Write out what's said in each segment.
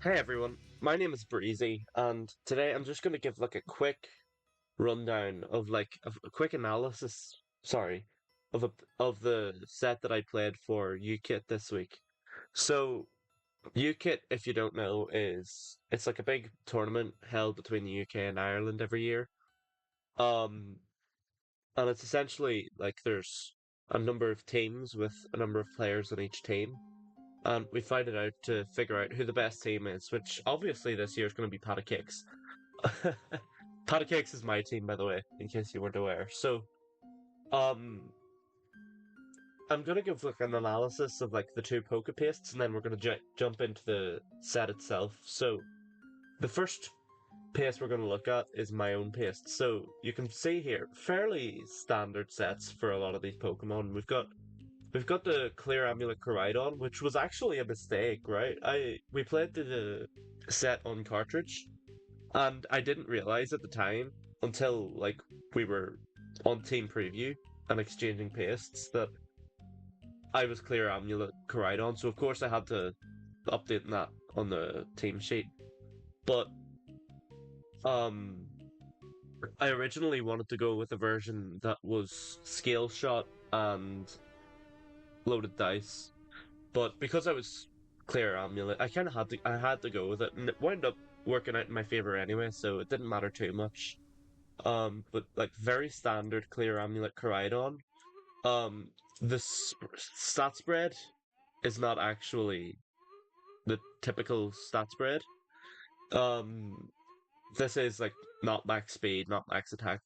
Hey everyone, my name is Breezy, and today I'm just going to give like a quick rundown of a quick analysis, sorry, of the set that I played for UKIT this week. So UKIT, if you don't know, it's like a big tournament held between the UK and Ireland every year. Um, and it's essentially like there's a number of teams with a number of players on each team. And we fight it out to figure out who the best team is, which obviously this year is going to be PlaidhaxX. PlaidhaxX is my team, by the way, in case you weren't aware. So, um, I'm gonna give like an analysis of like the two poker pastes, and then we're gonna jump into the set itself. So, the first paste we're gonna look at is my own paste. So you can see here, fairly standard sets for a lot of these Pokemon. We've got the Clear Amulet Coridon, which was actually a mistake, right? We played the set on cartridge, and I didn't realize at the time until like we were on team preview and exchanging pastes that I was Clear Amulet Coridon. So of course I had to update that on the team sheet. But um, I originally wanted to go with a version that was scale shot and loaded dice. But because I was Clear Amulet, I had to go with it, and it wound up working out in my favor anyway, so it didn't matter too much. But like very standard Clear Amulet Coridon. Um, the stat spread is not actually the typical stat spread. Um, this is like not max speed, not max attack.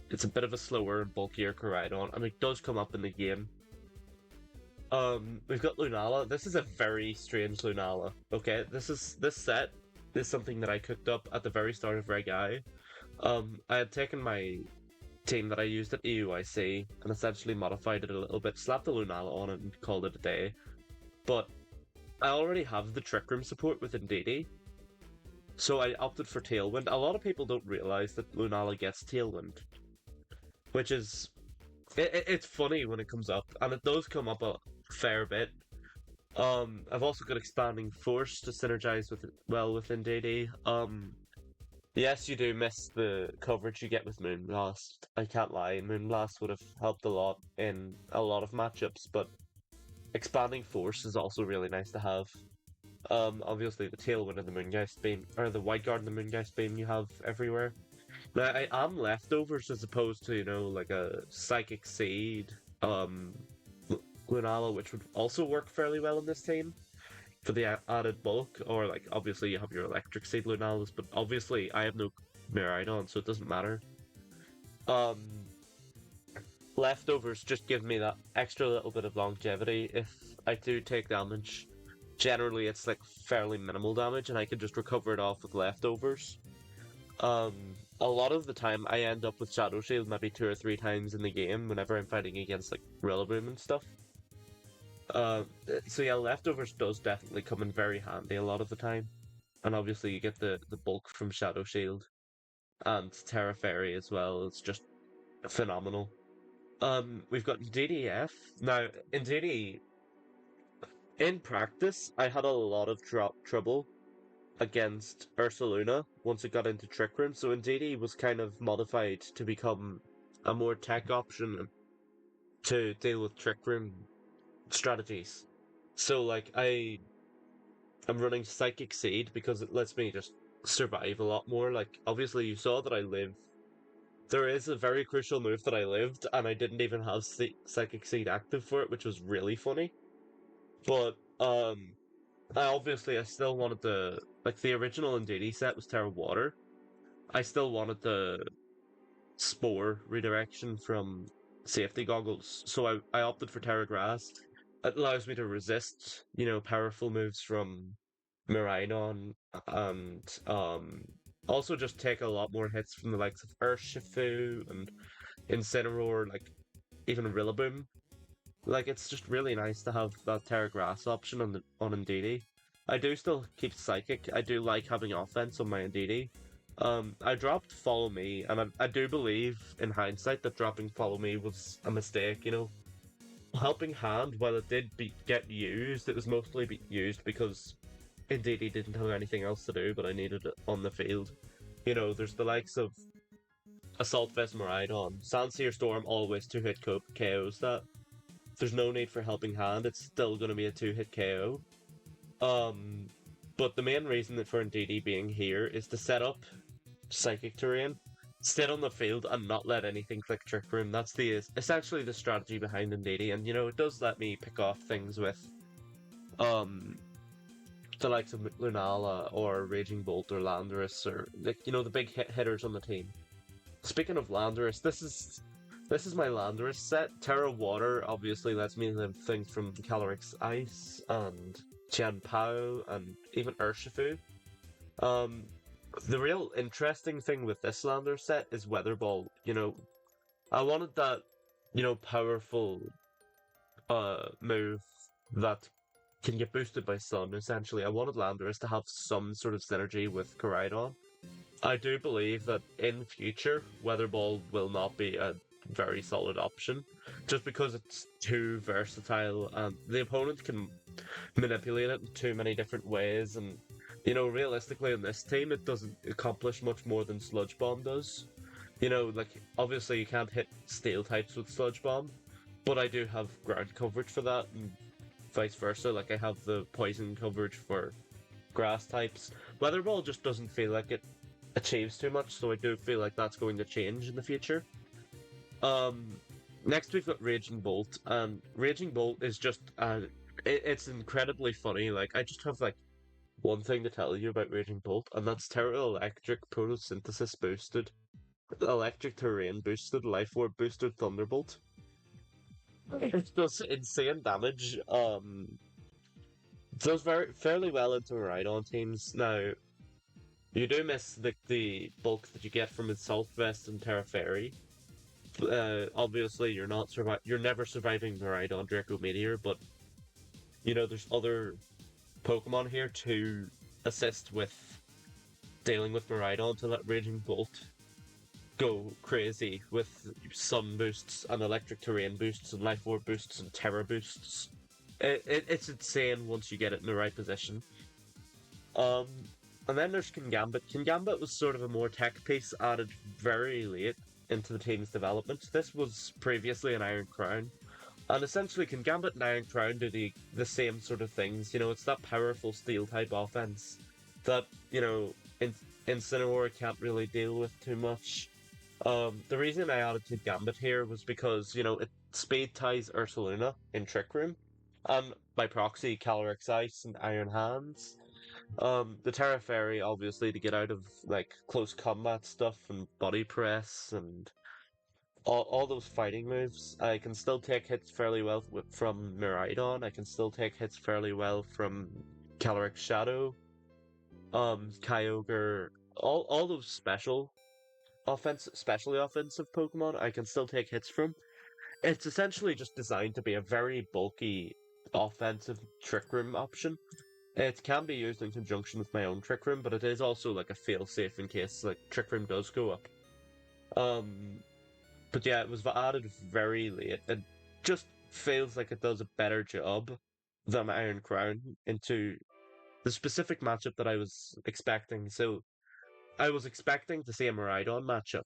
It's a bit of a slower and bulkier Coridon, and it does come up in the game. We've got Lunala. This is a very strange Lunala. Okay, this set is something that I cooked up at the very start of Reg I. I had taken my team that I used at EUIC and essentially modified it a little bit, slapped the Lunala on it, and called it a day. But I already have the Trick Room support within DD, so I opted for Tailwind. A lot of people don't realize that Lunala gets Tailwind, which is it's funny when it comes up, and it does come up a fair bit. I've also got Expanding Force to synergize with it well within DD. Yes, you do miss the coverage you get with Moonblast. I can't lie, Moonblast would have helped a lot in a lot of matchups, but Expanding Force is also really nice to have. Obviously the Tailwind and the Moongeist Beam, or the White Guard and the Moongeist Beam you have everywhere. Now, I am leftovers as opposed to, like a Psychic Seed, Lunala, which would also work fairly well in this team for the added bulk, or like obviously you have your Electric Seed Lunalas, but obviously I have no Miraidon, so it doesn't matter. Um, Leftovers just give me that extra little bit of longevity if I do take damage. Generally, it's like fairly minimal damage, and I can just recover it off with leftovers. A lot of the time I end up with Shadow Shield maybe 2 or 3 times in the game whenever I'm fighting against like Rillaboom and stuff. Uh, so yeah, leftovers does definitely come in very handy a lot of the time, and obviously you get the bulk from Shadow Shield and Terra Fairy as well. It's just phenomenal. We've got DDF now. In DD, in practice, I had a lot of trouble against Ursaluna once it got into Trick Room, so indeed he was kind of modified to become a more tech option to deal with Trick Room strategies. So like I'm running Psychic Seed because it lets me just survive a lot more. Like obviously you saw that I live. There is a very crucial move that I lived, and I didn't even have Psychic Seed active for it, which was really funny. But I still wanted the like the original Indeedee set was Terra Water. I still wanted the Spore redirection from Safety Goggles, so I opted for Terra Grass. It allows me to resist, powerful moves from Miraidon, and also just take a lot more hits from the likes of Urshifu and Incineroar, like even Rillaboom. Like it's just really nice to have that Terra Grass option on Indeedee. I do still keep Psychic. I do like having offense on my Indeedee. I dropped Follow Me, and I do believe in hindsight that dropping Follow Me was a mistake. Helping Hand, while it did get used, it was mostly used because indeed he didn't have anything else to do, but I needed it on the field. You know, there's the likes of Assault Vest Miraidon. Sandseer Storm always two-hit KOs that. There's no need for Helping Hand, it's still going to be a two-hit KO. Um, but the main reason for Indeedee being here is to set up Psychic Terrain, sit on the field and not let anything click Trick Room. That's essentially the strategy behind Indeedee, and you know, it does let me pick off things with um the likes of Lunala or Raging Bolt or Landorus or like you know the big hitters on the team. Speaking of Landorus, this is my Landorus set. Terra Water obviously lets me live things from Calyrex Ice and Tian Pao and even Urshifu. Um, the real interesting thing with this Landorus set is Weather Ball. You know, I wanted that, you know, powerful move that can get boosted by Sun, essentially. I wanted Landorus to have some sort of synergy with Koraidon. I do believe that in future, Weather Ball will not be a very solid option, just because it's too versatile and the opponent can manipulate it in too many different ways, and you know, realistically in this team it doesn't accomplish much more than Sludge Bomb does. You know, like obviously you can't hit steel types with Sludge Bomb, but I do have ground coverage for that, and vice versa. Like I have the poison coverage for grass types. Weather Ball just doesn't feel like it achieves too much, so I do feel like that's going to change in the future. Um, Next we've got Raging Bolt, and Raging Bolt is just it's incredibly funny. Like I just have like one thing to tell you about Raging Bolt, and that's Terra Electric Photosynthesis boosted, Electric Terrain boosted, Life Orb boosted Thunderbolt. It does insane damage. Does very fairly well into Rhydon teams. Now you do miss the bulk that you get from Assault Vest and Terra Fairy. Obviously, you're never surviving Miraidon Draco Meteor, but you know there's other Pokemon here to assist with dealing with Miraidon to let Raging Bolt go crazy with Sun boosts and Electric Terrain boosts and Life Orb boosts and Terra boosts. It's insane once you get it in the right position. Um, and then there's Kingambit. Kingambit was sort of a more tech piece added very late into the team's development. This was previously an Iron Crown. And essentially, Kingambit and Iron Crown do the same sort of things. You know, it's that powerful steel type offense that, you know, Incineroar can't really deal with too much. The reason I added Kingambit here was because, you know, it speed ties Ursaluna in Trick Room, and by proxy, Calyrex Ice and Iron Hands. The Terra Fairy, obviously, to get out of like close combat stuff and body press and all those fighting moves. I can still take hits fairly well from Miraidon. I can still take hits fairly well from Calyrex Shadow, Kyogre, all those specially offensive Pokemon. I can still take hits from. It's essentially just designed to be a very bulky offensive Trick Room option. It can be used in conjunction with my own Trick Room, but it is also like a fail-safe in case like Trick Room does go up. Um, but yeah, it was added very late. It just feels like it does a better job than Iron Crown into the specific matchup that I was expecting. So I was expecting to see a Miraidon matchup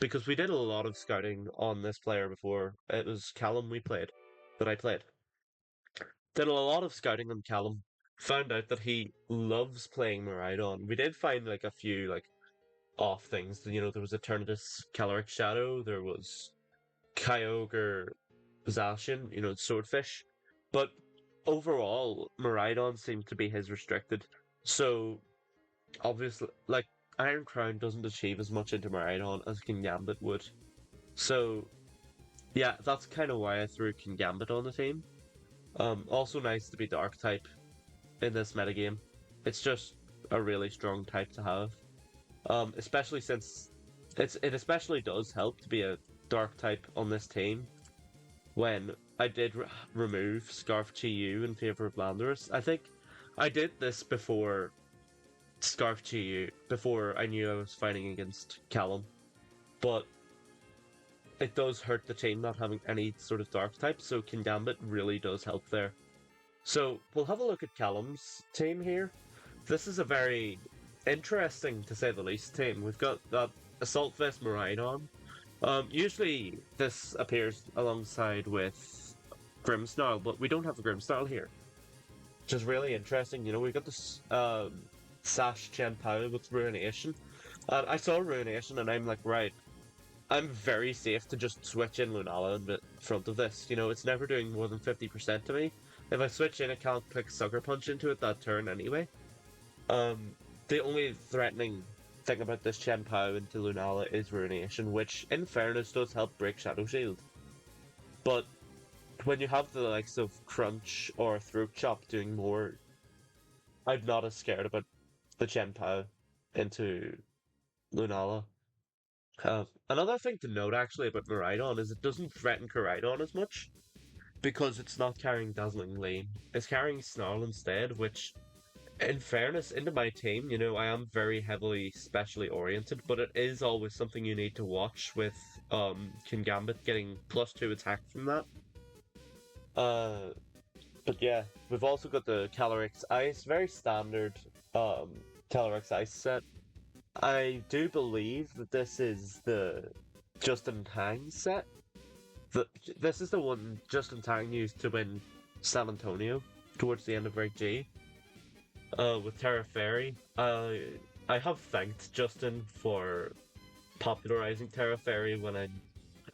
because we did a lot of scouting on this player before. It was Callum that I played. Did a lot of scouting on Callum. Found out that he loves playing Miraidon. We did find like a few like off things. You know, there was Eternatus Calyrex Shadow, there was Kyogre Zacian, you know, Swordfish. But overall, Miraidon seemed to be his restricted. So obviously, like Iron Crown doesn't achieve as much into Miraidon as Kingambit would. So yeah, that's kind of why I threw Kingambit on the team. Also nice to be Dark type in this metagame. It's just a really strong type to have. Especially since it especially does help to be a Dark type on this team. When I did remove Scarf Chi-Yu in favor of Landorus, I think I did this before Scarf Chi-Yu, before I knew I was fighting against Callum. But it does hurt the team not having any sort of Dark type, so Kingambit really does help there. So we'll have a look at Callum's team here. this is a very interesting, to say the least, team. We've got that Assault Vest Miraidon. Usually this appears alongside with Grimmsnarl, but we don't have a Grimmsnarl here, which is really interesting. You know, we've got this Sash Chien-Pao with Ruination. I saw Ruination and I'm like, right, I'm very safe to just switch in Lunala in front of this. You know, it's never doing more than 50% to me. If I switch in, I can't click Sucker Punch into it that turn anyway. Um, the only threatening thing about this Chien-Pao into Lunala is Ruination, which, in fairness, does help break Shadow Shield. But when you have the likes of Crunch or Throat Chop doing more, I'm not as scared about the Chien-Pao into Lunala. Another thing to note actually about Miraidon is it doesn't threaten Koraidon as much because it's not carrying Dazzling Lane. It's carrying Snarl instead, which, in fairness, into my team, you know, I am very heavily specially oriented, but it is always something you need to watch with Kingambit getting +2 attack from that. Uh, but yeah, we've also got the Calyrex Ice, very standard Calyrex Ice set. I do believe that this is the Justin Tang set. This is the one Justin Tang used to win San Antonio towards the end of Break G. With Terra Fairy. I have thanked Justin for popularizing Terra Fairy when I'm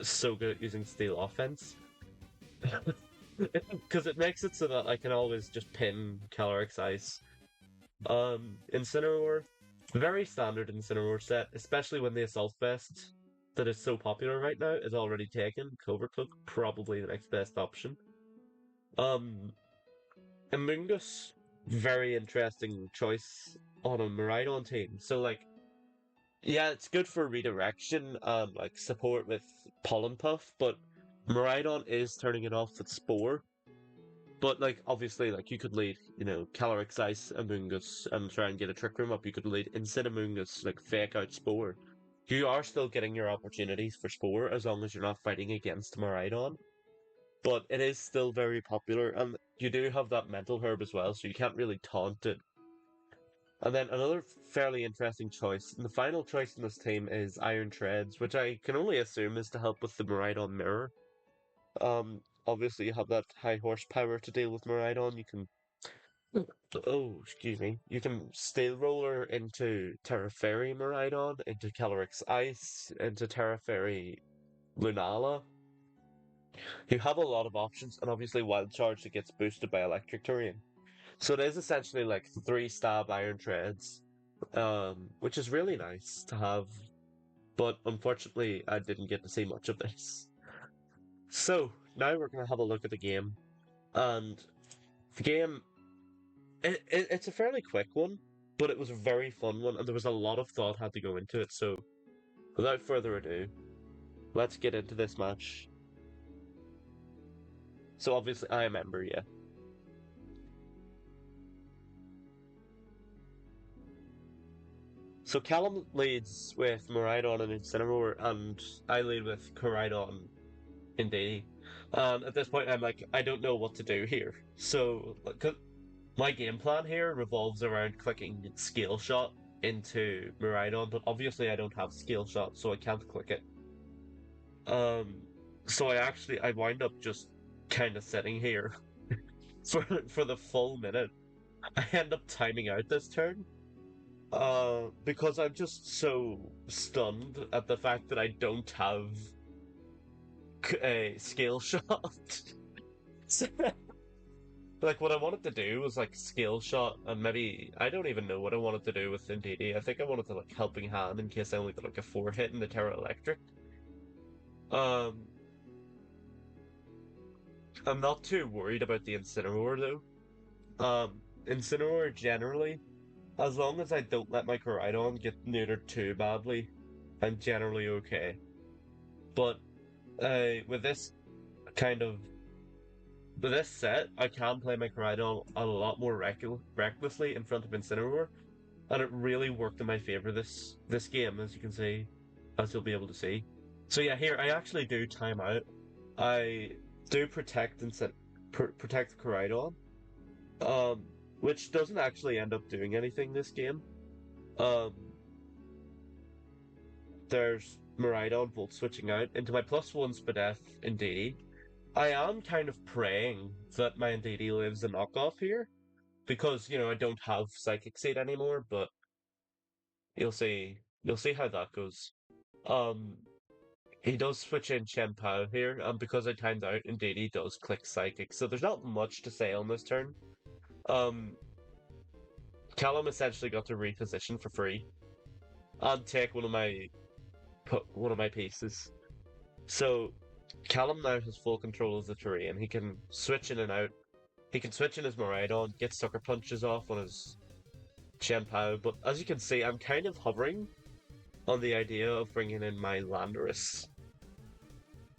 so good at using Steel Offense. Because it makes it so that I can always just pin Calyrex Ice. Incineroar. Very standard Incineroar set, especially when the Assault Vest that is so popular right now is already taken. Covert Cloak, probably the next best option. Um, Amoonguss, very interesting choice on a Miraidon team. So, like, yeah, it's good for redirection, like support with Pollen Puff, but Miraidon is turning it off with Spore. But, like, obviously, like, you could lead, you know, Calyrex Ice, Amoonguss, and try and get a Trick Room up. You could lead Incid Amoonguss, like, fake out Spore. You are still getting your opportunities for Spore as long as you're not fighting against Miraidon. But it is still very popular, and you do have that Mental Herb as well, so you can't really taunt it. And then another fairly interesting choice, and the final choice in this team is Iron Treads, which I can only assume is to help with the Miraidon Mirror. Obviously you have that high horsepower to deal with Miraidon. You can, oh, excuse me, you can Steelroller into Terra Fairy Miraidon, into Calyrex Ice, into Terra Fairy Lunala. You have a lot of options, and obviously Wild Charge that gets boosted by Electric Terrain. So it is essentially like 3-stab Iron Treads, which is really nice to have, but unfortunately I didn't get to see much of this. So now we're going to have a look at the game, and the game, it's a fairly quick one, but it was a very fun one, and there was a lot of thought had to go into it, so without further ado, let's get into this match. So obviously I am Ember, yeah. So Callum leads with Miraidon and Incineroar, and I lead with Koraidon in Daily. And at this point, I'm like, I don't know what to do here. So my game plan here revolves around clicking Scale Shot into Miraidon, but obviously I don't have Scale Shot, so I can't click it. Um, so I wind up just kind of sitting here for the full minute. I end up timing out this turn. Because I'm just so stunned at the fact that I don't have a skill shot. So, like, what I wanted to do was like skill shot, and maybe I don't even know what I wanted to do with Indeedee. I think I wanted to like helping hand in case I only got like a 4 hit in the Terra Electric. Um, I'm not too worried about the Incineroar though. Incineroar generally, as long as I don't let my Koraidon get neutered too badly, I'm generally okay. But with this kind of with this set, I can play my Koraidon a lot more recklessly in front of Incineroar, and it really worked in my favor this game, as you can see, as you'll be able to see. So yeah, here I actually do time out. I do protect Koraidon. Um, which doesn't actually end up doing anything this game. Um, there's Miraidon Volt switching out into my +1 Spadef Indeedee. I am kind of praying that my Indeedee lives a knockoff here, because, I don't have Psychic Seed anymore, but you'll see how that goes. Um, he does switch in Chen Pao here, and because I timed out, indeed he does click Psychic, so there's not much to say on this turn. Um, Callum essentially got to reposition for free and take one of my pieces. So Callum now has full control of the terrain. He can switch in and out. He can switch in his Miraidon, get sucker punches off on his Chen Pao, but as you can see, I'm kind of hovering on the idea of bringing in my Landorus.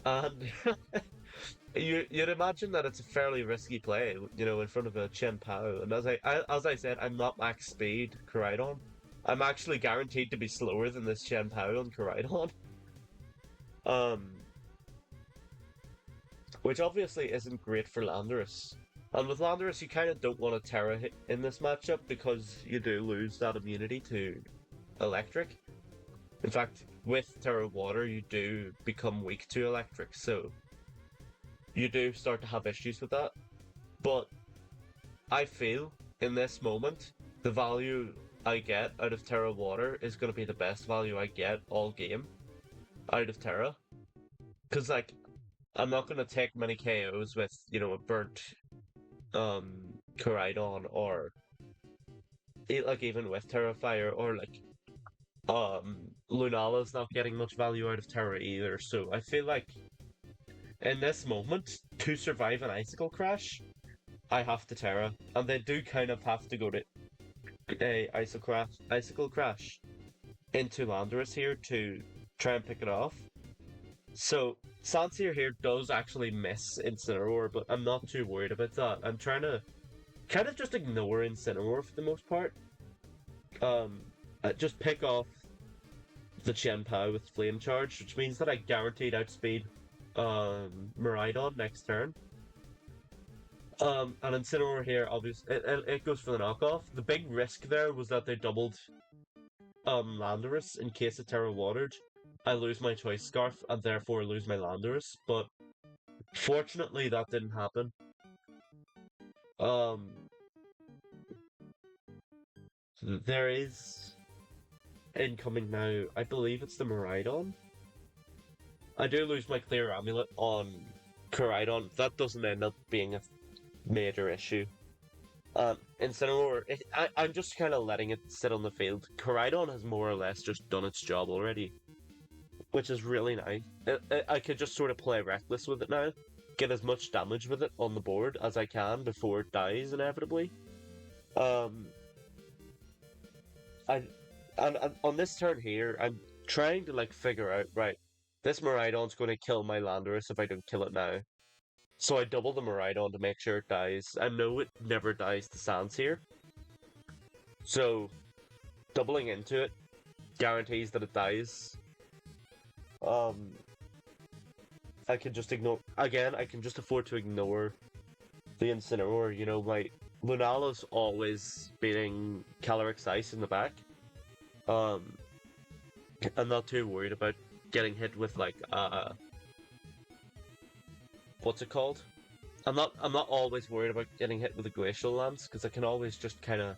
And you'd imagine that it's a fairly risky play, in front of a Chen Pao. And as I said, I'm not max speed Koraidon. I'm actually guaranteed to be slower than this Chen Pao on Koraidon. Um, which obviously isn't great for Landorus. And with Landorus, you kind of don't want to Terra hit in this matchup because you do lose that immunity to Electric. In fact, with Terra Water, you do become weak to Electric, so you do start to have issues with that. But I feel, in this moment, the value I get out of Terra Water is going to be the best value I get all game out of Terra. Because, I'm not going to take many KOs with, a burnt Koraidon, or even with Terrafire, or Lunala's not getting much value out of Terra either, so I feel like in this moment, to survive an Icicle Crash, I have to Terra, and they do kind of have to go to a Icicle Crash into Landorus here to try and pick it off. So Sanseer here does actually miss Incineroar, but I'm not too worried about that. I'm trying to kind of just ignore Incineroar for the most part. Just pick off the Chen Pao with Flame Charge, which means that I guaranteed outspeed Miraidon next turn. And Incineroar here, obviously, it goes for the knockoff. The big risk there was that they doubled Landorus in case of Terra Watered. I lose my Choice Scarf and therefore lose my Landorus, but fortunately that didn't happen. There is incoming now, I believe it's the Miraidon. I do lose my Clear Amulet on Koraidon. That doesn't end up being a major issue. Incineroar, I'm just kind of letting it sit on the field. Koraidon has more or less just done its job already, which is really nice. I could just sort of play reckless with it now, get as much damage with it on the board as I can before it dies inevitably. And on this turn here, I'm trying to figure out, right, this Miraidon's going to kill my Landorus if I don't kill it now. So I double the Miraidon to make sure it dies. I know it never dies to Sanseer. So doubling into it guarantees that it dies. I can just ignore, again, I can just afford to ignore the Incineroar. My Lunala's always beating Calyrex Ice in the back. I'm not too worried about getting hit with what's it called? I'm not always worried about getting hit with a Glacial Lance, because I can always just kind of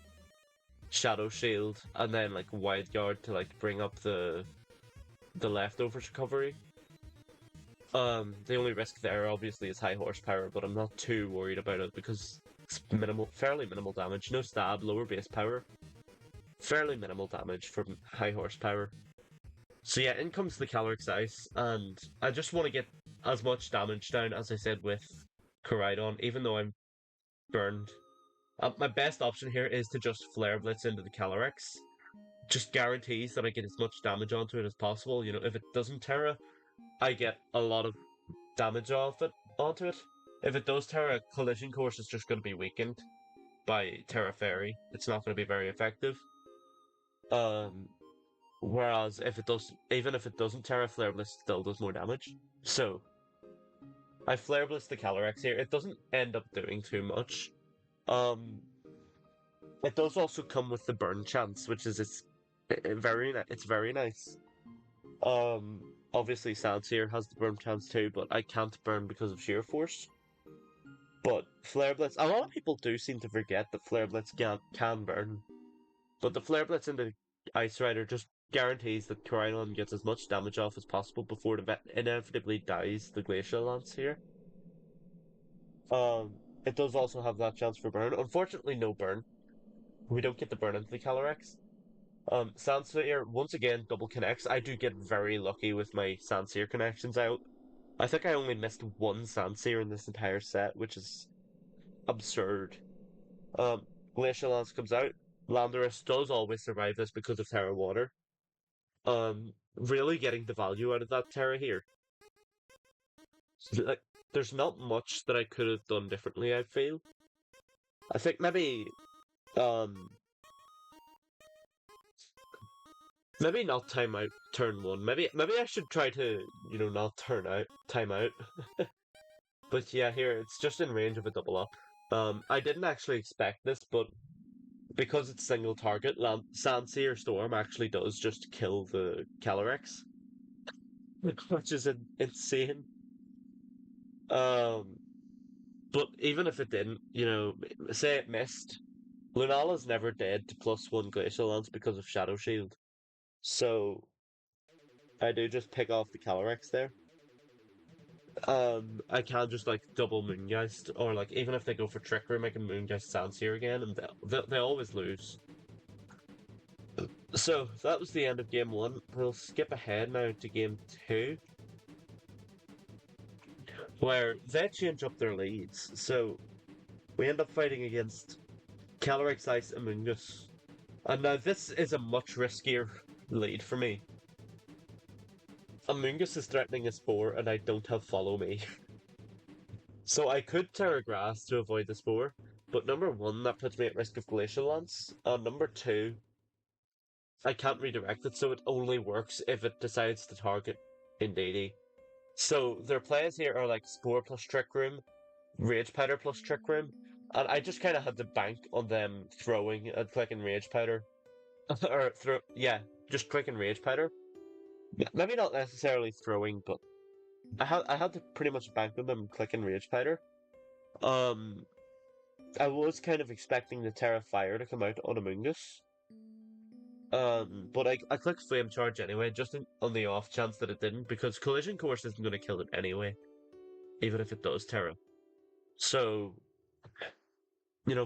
Shadow Shield and then Wide Guard to bring up the leftovers recovery. The only risk there obviously is high horsepower, but I'm not too worried about it because it's fairly minimal damage. No stab, lower base power. Fairly minimal damage from high horsepower. So yeah, in comes the Calyrex Ice, and I just want to get as much damage down, as I said, with Koraidon, even though I'm burned. My best option here is to just Flare Blitz into the Calyrex. Just guarantees that I get as much damage onto it as possible. If it doesn't Terra, I get a lot of damage onto it. If it does Terra, Collision Course is just going to be weakened by Terra Fairy. It's not going to be very effective. Whereas even if it doesn't Terra, Flare Blitz still does more damage. So I Flare Blitz the Calyrex here. It doesn't end up doing too much. It does also come with the burn chance, which is it's very nice. Obviously Sanseer has the burn chance too, but I can't burn because of sheer force. But Flare Blitz, a lot of people do seem to forget that Flare Blitz can burn. But the Flare Blitz into Ice Rider just guarantees that Corylon gets as much damage off as possible before it inevitably dies the Glacial Lance here. It does also have that chance for burn. Unfortunately, no burn. We don't get the burn into the Calyrex. Sandseer, once again, double connects. I do get very lucky with my Sandseer connections out. I think I only missed one Sandseer in this entire set, which is absurd. Glacial Lance comes out. Landorus does always survive this because of Terra Water. Really getting the value out of that Terra here. Like, there's not much that I could have done differently, I feel. I think um, maybe not time out turn one. Maybe I should try to, not time out. But yeah, here, it's just in range of a double up. I didn't actually expect this, but because it's single target, Sandseer Storm actually does just kill the Calyrex, which is insane. Um, but even if it didn't, say it missed, Lunala's never dead to +1 Glacial Lance because of Shadow Shield. So I do just pick off the Calyrex there. I can just like double Moongeist, or like even if they go for Trick Room, I can Moongeist Sandseer again, and they always lose. So that was the end of game one. We'll skip ahead now to game two, where they change up their leads. So we end up fighting against Calyrex Ice Amoongus. And now this is a much riskier lead for me. Amoongus is threatening a Spore, and I don't have Follow Me. So I could Terra Grass to avoid the Spore, but number one, that puts me at risk of Glacial Lance, and number two, I can't redirect it, so it only works if it decides to target Indeedee. So their plays here are like Spore plus Trick Room, Rage Powder plus Trick Room, and I just kind of had to bank on them throwing and clicking Rage Powder. Just clicking Rage Powder. Maybe not necessarily throwing, but I had to pretty much bank on them clicking Rage Powder. I was kind of expecting the Terra Fire to come out on Amoongus. But I clicked Flame Charge anyway, just on the off chance that it didn't, because Collision Course isn't going to kill it anyway, even if it does Terra. So,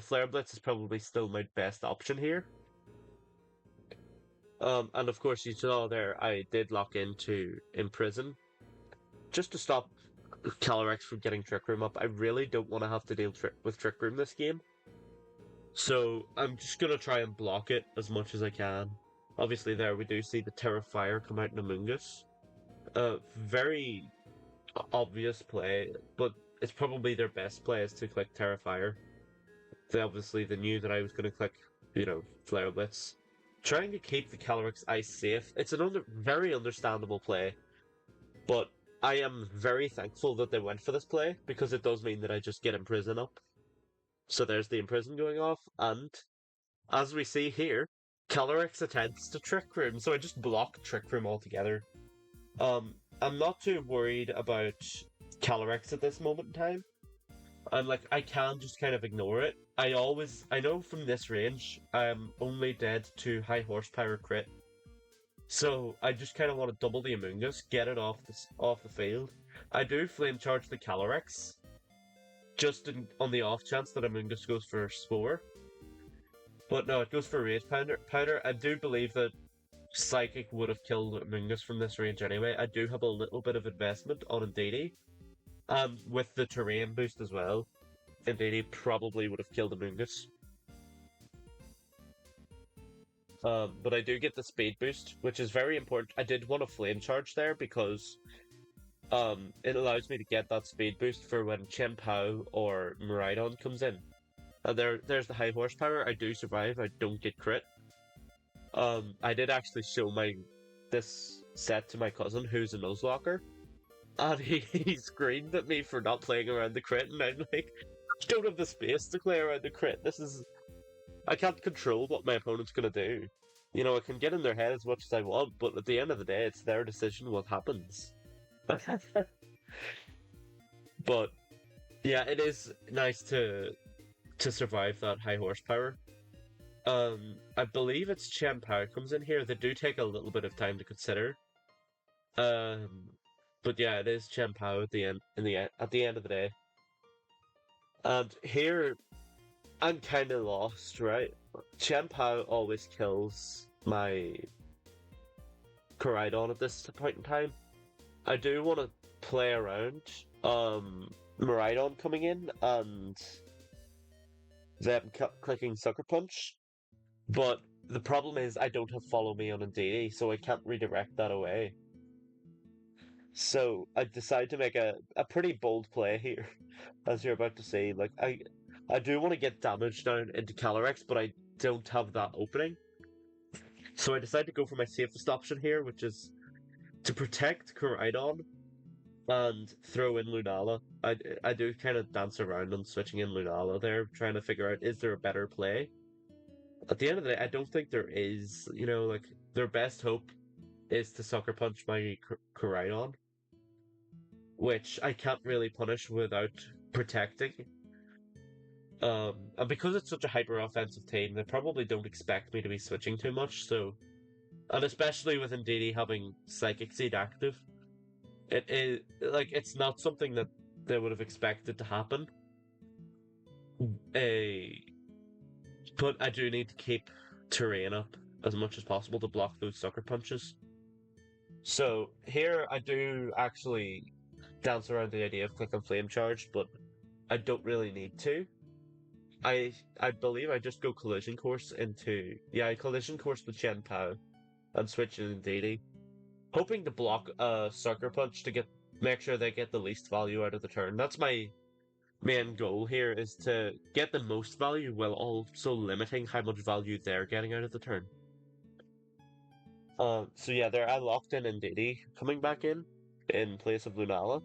Flare Blitz is probably still my best option here. And of course, you saw there, I did lock into Imprison, just to stop Calyrex from getting Trick Room up. I really don't want to have to deal with Trick Room this game. So I'm just going to try and block it as much as I can. Obviously there we do see the Terra Fire come out in Amoongus. Very obvious play, but it's probably their best play is to click Terra Fire. They knew that I was going to click, Flare Blitz. Trying to keep the Calyrex Ice safe, it's an very understandable play, but I am very thankful that they went for this play, because it does mean that I just get Imprison up. So there's the Imprison going off, and as we see here, Calyrex attempts to Trick Room, so I just block Trick Room altogether. I'm not too worried about Calyrex at this moment in time. I can just kind of ignore it. I know from this range, I'm only dead to high horsepower crit. So I just kind of want to double the Amoongus, get it off the field. I do Flame Charge the Calyrex, just on the off chance that Amoongus goes for Spore. But no, it goes for Rage Powder. I do believe that Psychic would have killed Amoongus from this range anyway. I do have a little bit of investment on Indeedee. And with the terrain boost as well, Indeedee probably would have killed Amoongus. But I do get the speed boost, which is very important. I did want a Flame Charge there because it allows me to get that speed boost for when Chien-Pao or Miraidon comes in. And there's the high horsepower. I do survive. I don't get crit. I did actually show this set to my cousin, who's a Nuzlocke, and he screamed at me for not playing around the crit, and I'm like, I don't have the space to play around the crit. This is I can't control what my opponent's gonna do. I can get in their head as much as I want, but at the end of the day, it's their decision what happens. But yeah, it is nice to survive that high horsepower. I believe it's Chen Pao comes in here. They do take a little bit of time to consider. Um, but yeah, it is Chen Pao at the end. At the end of the day, and here I'm kind of lost, right? Chen Pao always kills my Koraidon at this point in time. I do want to play around Miraidon coming in and them clicking Sucker Punch, but the problem is I don't have Follow Me on Indeedee, so I can't redirect that away. So I decide to make a pretty bold play here, as you're about to see. Like I do want to get damage down into Calyrex, but I don't have that opening. So I decide to go for my safest option here, which is to protect Koraidon and throw in Lunala. I do kind of dance around on switching in Lunala there, trying to figure out is there a better play. At the end of the day, I don't think there is. Like their best hope is to Sucker Punch my Koraidon, which I can't really punish without protecting. And because it's such a hyper offensive team, they probably don't expect me to be switching too much. So, and especially with Indeedee having Psychic Seed active, it is like it's not something that they would have expected to happen. But I do need to keep terrain up as much as possible to block those sucker punches. So here I do actually dance around the idea of click on flame charge, but I don't really need to. I believe I just go collision course into collision course with Chen Pao and switch in Indeedee, hoping to block a sucker punch to make sure they get the least value out of the turn. That's my main goal here, is to get the most value while also limiting how much value they're getting out of the turn. So yeah, there I locked in Indeedee coming back in place of Lunala.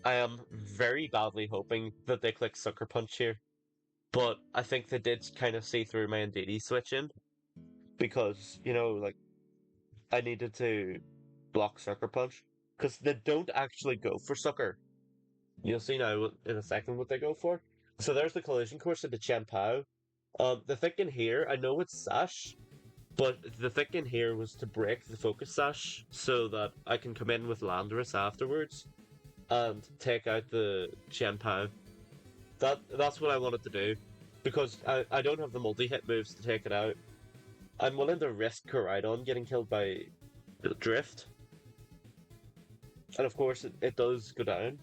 I am very badly hoping that they click Sucker Punch here, but I think they did kind of see through my Indeedee switch in, because, like, I needed to block Sucker Punch, because they don't actually go for Sucker. You'll see now in a second what they go for. So there's the collision course into Chen Pao. The thinking here, I know it's Sash, but the thinking here was to break the focus Sash so that I can come in with Landorus afterwards and take out the Chen Pao. That's what I wanted to do, because I don't have the multi-hit moves to take it out. I'm willing to risk Koraidon getting killed by Drift. And of course it does go down.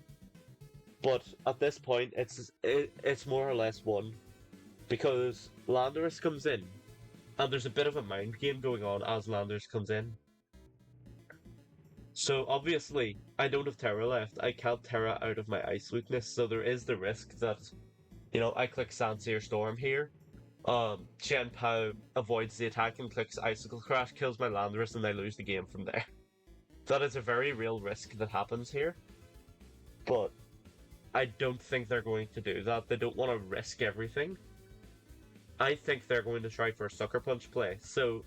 But at this point it's more or less won, because Landorus comes in, and there's a bit of a mind game going on as Landorus comes in. So obviously, I don't have Terra left. I can't Terra out of my Ice weakness, so there is the risk that, I click Sandseer Storm here. Chen Pao avoids the attack and clicks Icicle Crash, kills my Landorus, and I lose the game from there. That is a very real risk that happens here. But I don't think they're going to do that. They don't want to risk everything. I think they're going to try for a Sucker Punch play, so...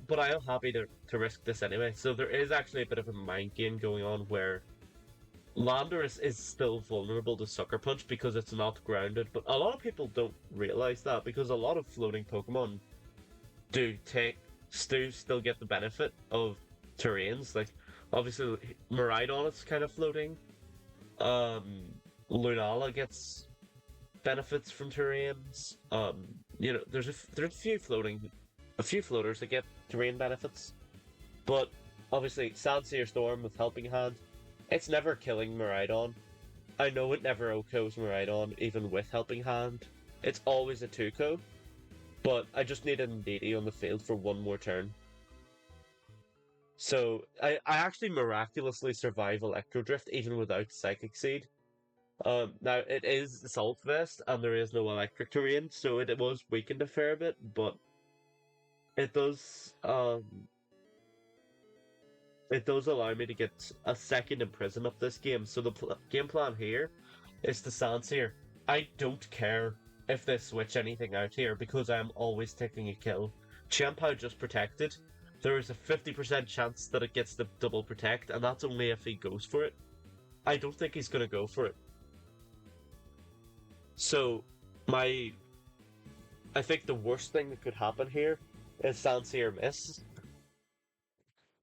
but I am happy to risk this anyway. So there is actually a bit of a mind game going on where Landorus is still vulnerable to Sucker Punch because it's not grounded, but a lot of people don't realize that, because a lot of floating Pokemon do still get the benefit of terrains. Like, obviously, Miraidon is kind of floating. Lunala gets benefits from terrains. There's a few floaters that get terrain benefits, but obviously Sandseer Storm with Helping Hand, it's never killing Miraidon. I know it never OHKOs Miraidon, even with Helping Hand. It's always a 2-KO, but I just need an Indeedee on the field for one more turn. So I actually miraculously survive Electro Drift even without Psychic Seed. Now it is Salt Vest and there is no electric terrain, so it was weakened a fair bit, but it does allow me to get a second Imprison up this game. So the game plan here is the stance here. I don't care if they switch anything out here because I am always taking a kill. Chiampao just protected. There is a 50% chance that it gets the double protect, and that's only if he goes for it. I don't think he's going to go for it. So, my. I think the worst thing that could happen here is Sanseer miss.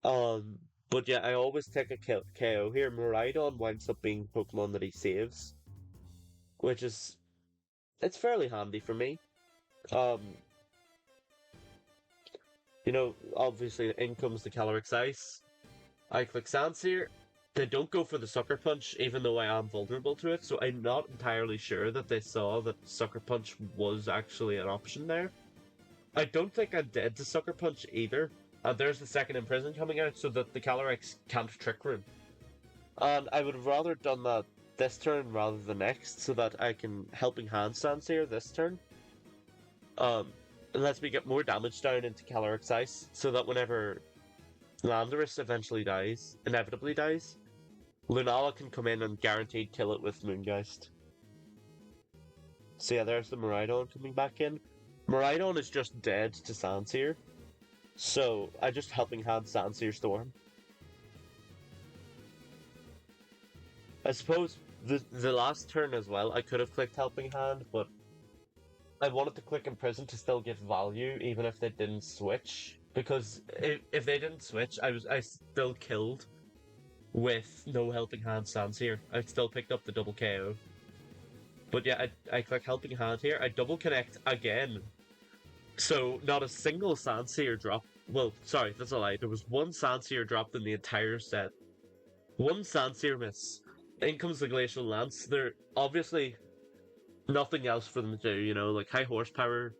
Um, but yeah, I always take a KO here. Miraidon winds up being Pokemon that he saves, which is it's fairly handy for me. Um, obviously in comes the Calyrex Ice. I click Sanseer. They don't go for the Sucker Punch, even though I am vulnerable to it, so I'm not entirely sure that they saw that Sucker Punch was actually an option there. I don't think I'm dead to Sucker Punch either. And there's the second Imprison coming out so that the Calyrex can't Trick Room. And I would have rather done that this turn rather than next so that I can Helping Hand Sanseer this turn. It lets me get more damage down into Calyrex Ice so that whenever Landorus eventually dies, inevitably dies, Lunala can come in and guaranteed kill it with Moongeist. So yeah, there's the Miraidon coming back in. Miraidon is just dead to Sanseer, so I just Helping Hand Sanseer Storm. I suppose the last turn as well, I could have clicked Helping Hand, but I wanted to click Imprison to still get value, even if they didn't switch. Because if they didn't switch, I still killed with no Helping Hand Sanseer. I still picked up the double KO. But yeah, I click Helping Hand here. I double connect again. So not a single Sanseer drop. Well, sorry, that's a lie. There was one Sanseer dropped in the entire set. One Sanseer miss. In comes the Glacial Lance. There obviously nothing else for them to do, like high horsepower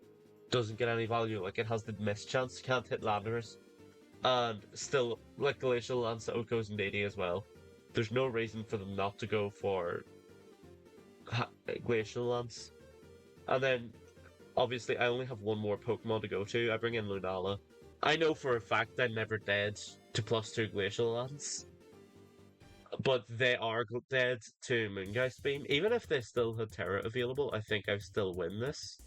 doesn't get any value, like it has the miss chance, can't hit Landorus. And still, like Glacial Lance, it goes in AD as well. There's no reason for them not to go for Glacial Lance. And then, obviously, I only have one more Pokemon to go to. I bring in Lunala. I know for a fact I'm never dead to +2 Glacial Lance. But they are dead to Moongeist Beam. Even if they still had Terra available, I think I still win this.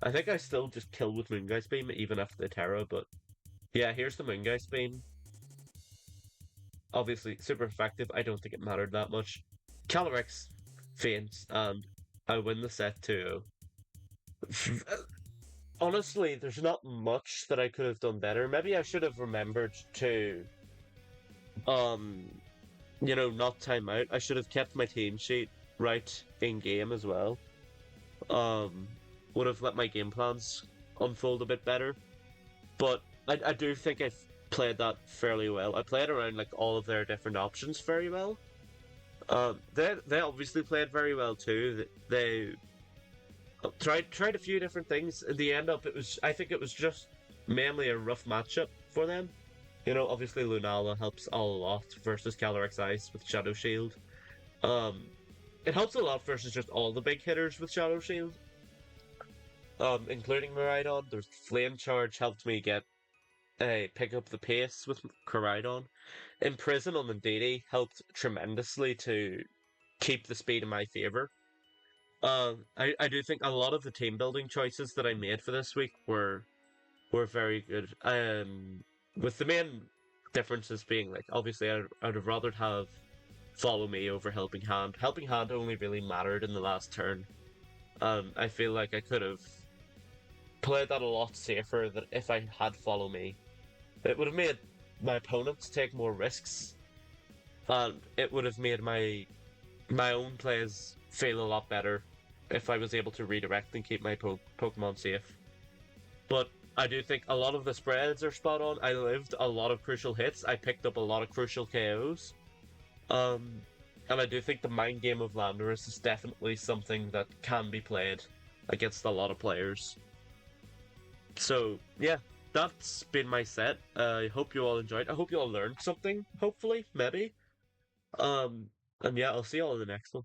I think I still just kill with Moongeist Beam, even after the Terra, but yeah, here's the Moongeist Beam. Obviously, super effective. I don't think it mattered that much. Calyrex faints, and I win the set 2. Honestly, there's not much that I could have done better. Maybe I should have remembered to, not time out. I should have kept my team sheet right in game as well. Would have let my game plans unfold a bit better. But I do think I've played that fairly well. I played around like all of their different options very well. They obviously played very well too. They tried a few different things. In the end up, I think it was just mainly a rough matchup for them. Obviously Lunala helps a lot versus Calyrex Ice with Shadow Shield. It helps a lot versus just all the big hitters with Shadow Shield. Including Miraidon. There's Flame Charge helped me pick up the pace with Coridon. Imprison on the DD helped tremendously to keep the speed in my favor. I do think a lot of the team building choices that I made for this week were very good. With the main differences being like obviously I'd have rather have Follow Me over Helping Hand. Helping Hand only really mattered in the last turn. I feel like I could have played that a lot safer that if I had Follow Me. It would have made my opponents take more risks, and it would have made my own plays feel a lot better if I was able to redirect and keep my Pokemon safe. But I do think a lot of the spreads are spot on. I lived a lot of crucial hits. I picked up a lot of crucial KOs. And I do think the mind game of Landorus is definitely something that can be played against a lot of players. So, yeah, that's been my set. I hope you all enjoyed. I hope you all learned something, hopefully, maybe. And yeah, I'll see you all in the next one.